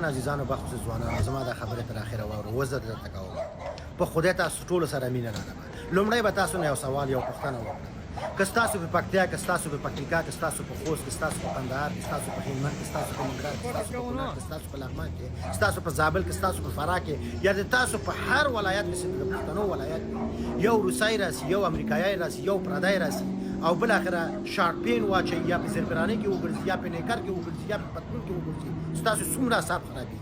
عزیزانو بخصوص ځوانانو زما دا خبره تر اخره واورو وزر درته کوم په خدای تاسو ټول سره مینه لرم لومړی به تاسو نه یو سوال یو پوښتنه وکړم که ستاسو په پکتیا که ستاسو په پکتیکا که ستاسو په خوست که ستاسو په کندهار که ستاسو په هلمند که ستاسو په ننګرهار که ستاسو په کونړ که ستاسو په لغمان کې ستاسو په زابل که ستاسو په فراه کې یا د تاسو په هر ولایت کې د پښتنو ولایت یو روسای راسي یو امریکایي راسي یو پردی راسي او بل اخره شارپین واچي یا په زربراني کې وګرځي یا په نیکر کې وګرځي یا په پتلون کې وګرځي ستاسو څومره حساب خرابي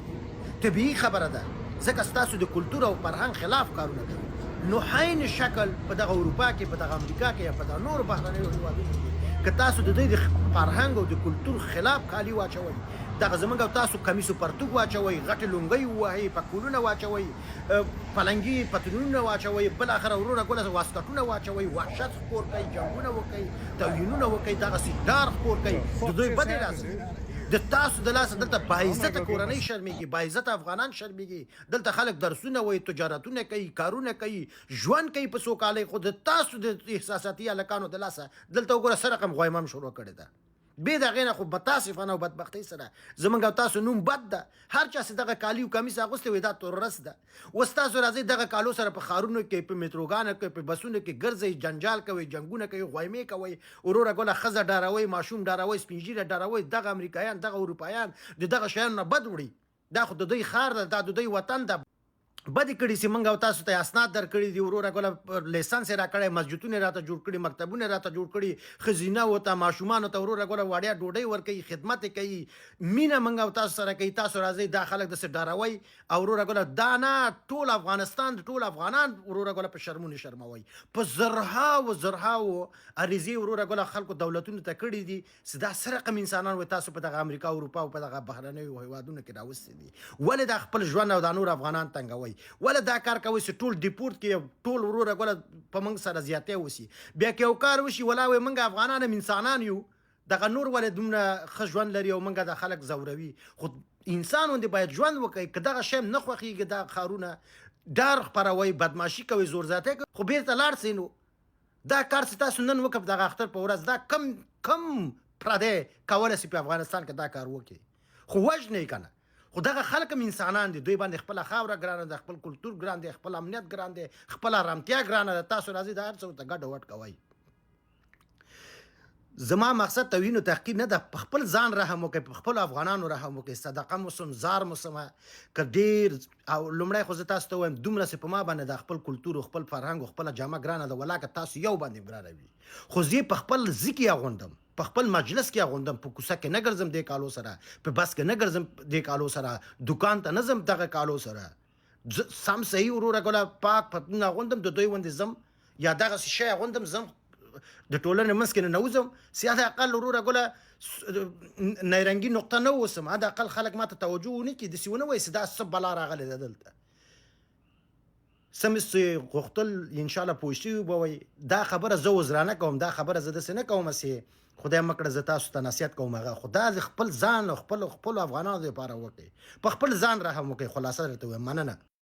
طبیعي خبره ده ځکه ستاسو د کلتور او فرهنګ خلاف کارونه کوي نو حین شکل په دغه اروپا کې په دغه امریکا کې یا په دغه نور بهرنیو هیوادونو کې که تاسو د دوی د فرهنګ او د کلتور خلاف کالي واچوئ دغه زمونږ او تاسو کمیس او پرتوګ واچوئ غټې لونګۍ ووهئ پکولونه واچوئ پلنګي پتلونونه واچوئ بالاخره وروره ګوله واسکټونه واچوئ وحشت خپور کوئ جنګونه وکئ توهینونه وکئ دغسې ډار خپور کوئ د دوی بدې راځي د تاسو د لاسه دلته باعزته کورنۍ شرمېږي باعزته افغانان شرمېږي دلته خلک درسونه وایي تجارتونه کوي کارونه کوي ژوند کوي په سوکالۍ خو د تاسو د احساساتي هلکانو د لاسه دلته وګوره څه رقم غویمه هم شروع کړې ده بې د هغې نه خو متاسفانه او بدبختۍ سره زموږ او تاسو نوم بد ده هر چا چې دغه کالي او کمیس اغوستی وي دا تورس ده اوس تاسو راځئ دغه کالو سره په ښارونو کې په میټروګانو کې په بسونو کې ګرځئ جنجال کوئ جنګونه کوئ غویمې کوئ وروره ګوله ښځه ډاروئ ماشوم ډاروئ سپین ږیره ډاروئ دغه امریکایان دغه اروپایان د دغه شیانو نه بد وړي دا خو د دوی ښار ده دا د دوی وطن ده بدې کړي چې موږ او تاسو ته اسناد درکړي دي وروره ګوله لیسنس یې راکړی مسجدونه راته جوړ کړي مکتبونه راته جوړ کړي ښځینه ورته ماشومانو ته وروره ګوله وړیا ډوډۍ ورکوي خدمت یې کوي مینه موږ او تاسو سره کوي تاسو راځئ دا خلک داسې ډاروئ او وروره ګوله دا نه ټول افغانستان د ټول افغانان وروره ګوله په شرمونې شرموئ په زرهاو زرهاو عریضې وروره ګوله خلکو دولتونو ته کړي دي چې دا څه رقم انسانان وایي تاسو په دغه امریکا اروپا او په دغه بهرنیو هیوادونو کې راوستي دي ولې دا خپل ژوند او دا نور افغانان تنګوئ ولې دا کار کوي چې ټول ډیپورت کې ټول وروره ګوله په موږ سره زیاتی وشي بیا که یو کار وشي ولا وایي موږ افغانان هم انسانان یو دغه نور ولې دومره ښه ژوند لري او موږ د خلک ځوروي خو انسان غوندې باید ژوند وکړي که دغه شی نه خوښېږي دا ښارونه ډار خپروئ بدماشي کوئ زور زیاتی کوئ خو بیرته لاړ سئ نو دا کار چې تاسو نن وکړه په دغه اختر په ورځ دا کم پردی کولی شي په افغانستان کې دا کار وکړي خو وژنئ که نه خو دغه خلک هم انسانان دي دوی باندې خپله خاوره ګرانه ده خپل کلتور ګران دی خپل امنیت ګران دی خپل ارامتیا ګرانه ده تاسو راځئ د هر څه ورته ګډ وډ کوئ زما مقصد توهین و تحقیر نه ده په خپل ځان رحم وکړئ په خپلو افغانانو رحم وکړئ صدقه موسم زار موسمه که ډېر او لومړی خو زه تاسو ته وایم دومره چې په ما باندې د خپل کلتور او خپل فرهنګ او خپله جامه ګرانه ده ولا که تاسو یو باندې ګرانه وي خو زه په خپل ځي کې اغوندم په خپل مجلس کې اغوندم په کوڅه کې نه ګرځم دې کالو سره په بس کې نه ګرځم دې کالو سره دوکان ته نه ځم دغه کالو سره سم صحیح وروره ګوله پاک پتلون اغوندم د دوی غوندې ځم یا دغسې شی اغوندم ځم د ټولنې منځ کې نه وځم سیاده اقل وروره ګوله نیرنګي نقطه نه اوسم حد اقل خلک ما ته توجه ونه کړي داسې ونه وایي چې دا څه بلا راغلی ده دلته څه مې چې غوښتل انشاءالله پوه شوي به وایي دا خبره زه عذرانه کوم دا خبره زه داسې نه کوم چې خدای مه کړه زه تاسو ته نصیحت کوم هغه خو دا د خپل ځان او خپلو افغانانو دپاره وکړئ په خپل ځان رحم وکړئ خلاصه درته وایم مننه